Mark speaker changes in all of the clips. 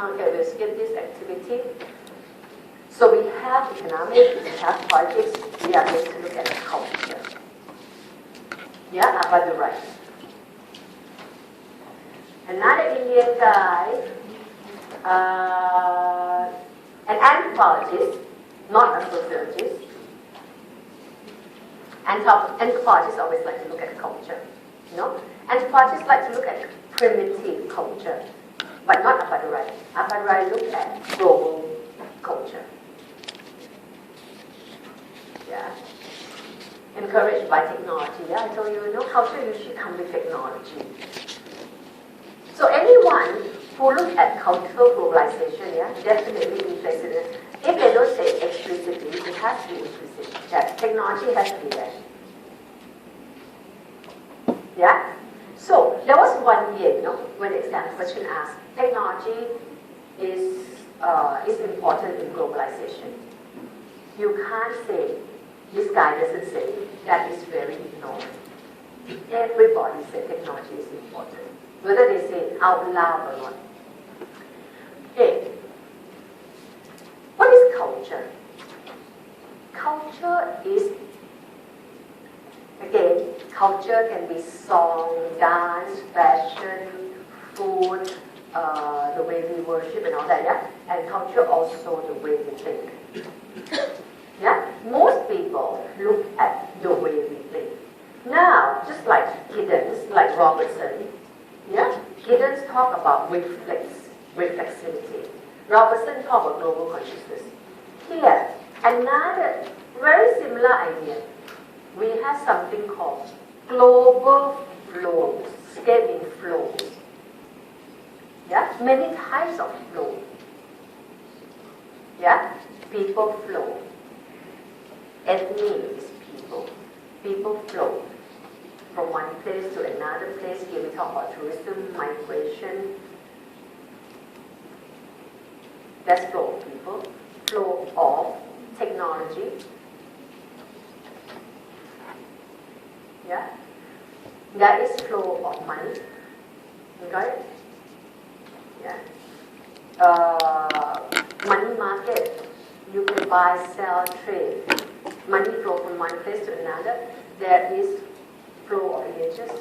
Speaker 1: Okay, we'll skip this activity. So we have economics, we have politics, we are going to look at culture. Yeah, about the right. Another Indian guy, an anthropologist, not a sociologist. Anthropologists always like to look at culture. You know? Anthropologists like to look at primitive culture, but not Appadurai. Appadurai look at global culture. Yeah. Encouraged by technology. Yeah, I told you, culture usually comes with technology. So anyone who looks at cultural globalization, yeah, definitely interested in it. If they don't say it explicitly, it has to be implicit. That technology has to be there. Yeah? So there was one year, when the exam question asked, technology is important in globalization. You can't say, this guy doesn't say, that is very ignorant. Everybody said technology is important, whether they say it out loud or not. Okay. What is culture? Culture is, again, culture can be song, dance, fashion, food, the way we worship and all that, yeah? And culture also the way we think. Yeah? Most people look at the way we think. Now, just like Giddens, like Robertson, yeah? Giddens talk about reflexivity. Robertson talk about global consciousness. Here, another very similar idea. We have something called global flows, scaling flows. Yeah? Many types of flow. Yeah? People flow. Ethnic is people. People flow from one place to another place. Here we talk about tourism, migration. That's flow of people. Flow of technology. Yeah? That is flow of money. You got it? Yeah. Money market. You can buy, sell, trade. Money flow from one place to another. There is flow of images.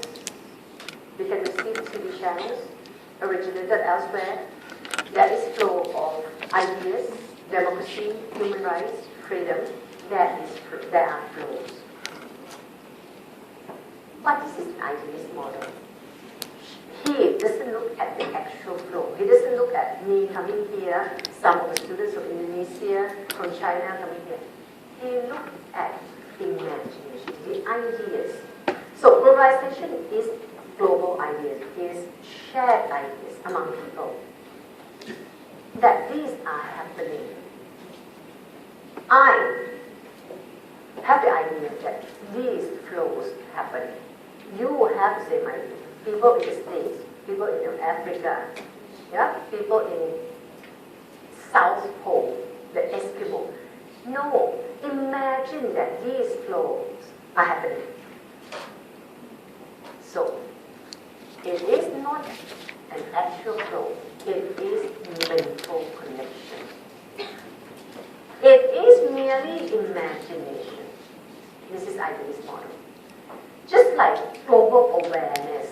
Speaker 1: We can receive TV channels originated elsewhere. There is flow of ideas, democracy, human rights, freedom. There are flows. But this is an idealist model. He doesn't look at the actual flow. He doesn't look at me coming here, some of the students from Indonesia, from China coming here. He looks at imagination, the ideas. So globalization is global ideas, is shared ideas among people. That these are happening. I have the idea that these flows happen. You have the same idea. People in the States, people in Africa, yeah, people in South Pole, the Eskimo. No, imagine that these flows are happening. So, it is not an actual flow, it is mental connection. It is merely imagination. This is idealist model. Just like global awareness,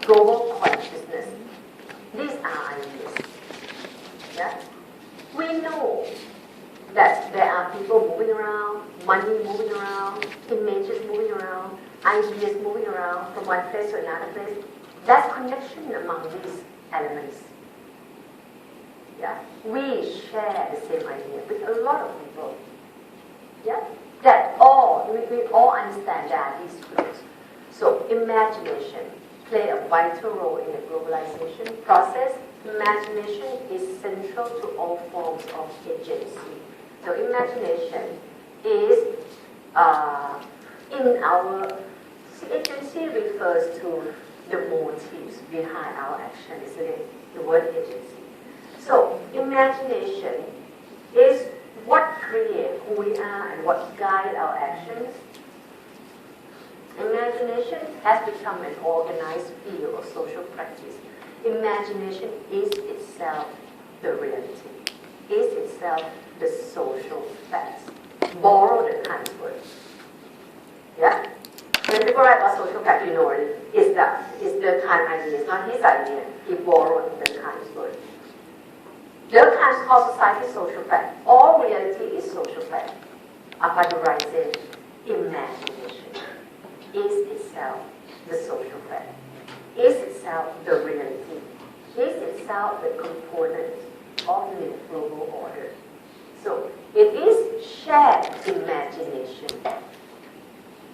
Speaker 1: global consciousness. These are ideas. Yeah? We know that there are people moving around, money moving around, images moving around, ideas moving around from one place to another place. There's connection among these elements. Yeah? We share the same idea with a lot of people. Yeah? We all understand that these flows. So imagination play a vital role in the globalization process. Imagination is central to all forms of agency. So imagination is in our agency refers to the motives behind our action, isn't it? The word agency. So imagination is what creates who we are and what guides our actions. Imagination has become an organized field of social practice. Imagination is itself the reality, is itself the social facts. Borrow the Kant's word. Yeah? When people write about social fact, you know it. It's the Kant idea, it's not his idea. He borrowed the Kant's word. The Kant calls society social fact. All reality is social fact. Apadarizing imagination is itself the social fact, is itself the reality, is itself the component of the global order. So it is shared imagination.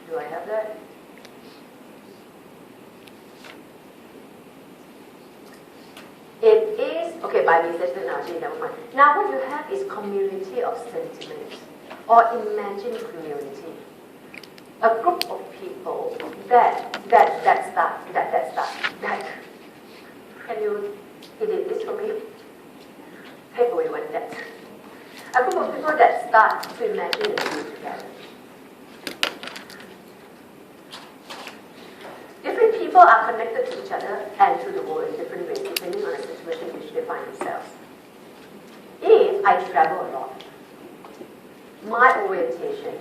Speaker 1: Do I have that? It is, okay, by research technology, never mind. Now what you have is community of sentiments, or imagined community. A group of people that can you edit this for me? Take away one that. A group of people that start to imagine and do together. Different people are connected to each other and to the world in different ways, depending on the situation in which they find themselves. If I travel a lot, my orientation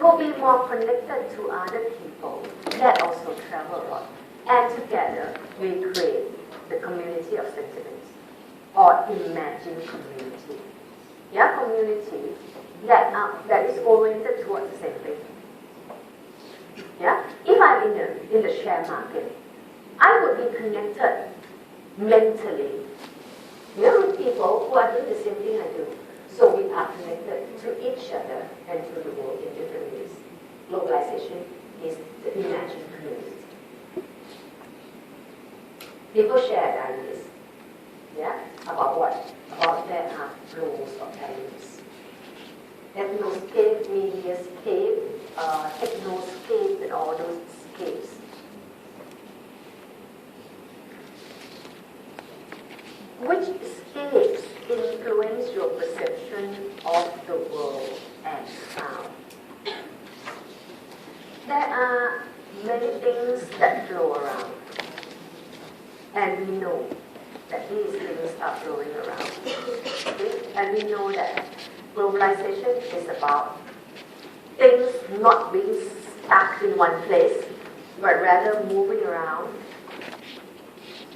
Speaker 1: will be more connected to other people that also travel a lot. And together, we create the community of sentiments, or imagined community. Yeah, community that is oriented towards the same thing. Yeah? If I'm in the share market, I would be connected mentally, with people who are doing the same thing I do. So we are connected to each other and to the world in different ways. Globalization is the imagined community. People share ideas. Yeah? About what? About there are flows of elements. Ethnoscape, mediascape, technoscape, and all those scapes. Which scapes influence your perception of the world and sound? There are many things that flow around, and we know that these things are flowing around. And we know that globalization is about things not being stuck in one place, but rather moving around,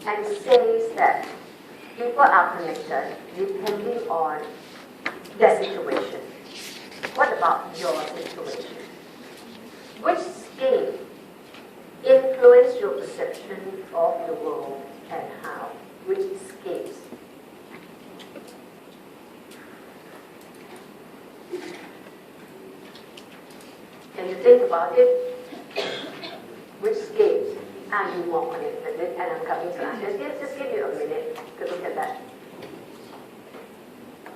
Speaker 1: and says that people are connected depending on their situation. What about your situation? Which scale influence your perception of the world and how? Which scales? Can you think about it? Which scales are you more connected with? And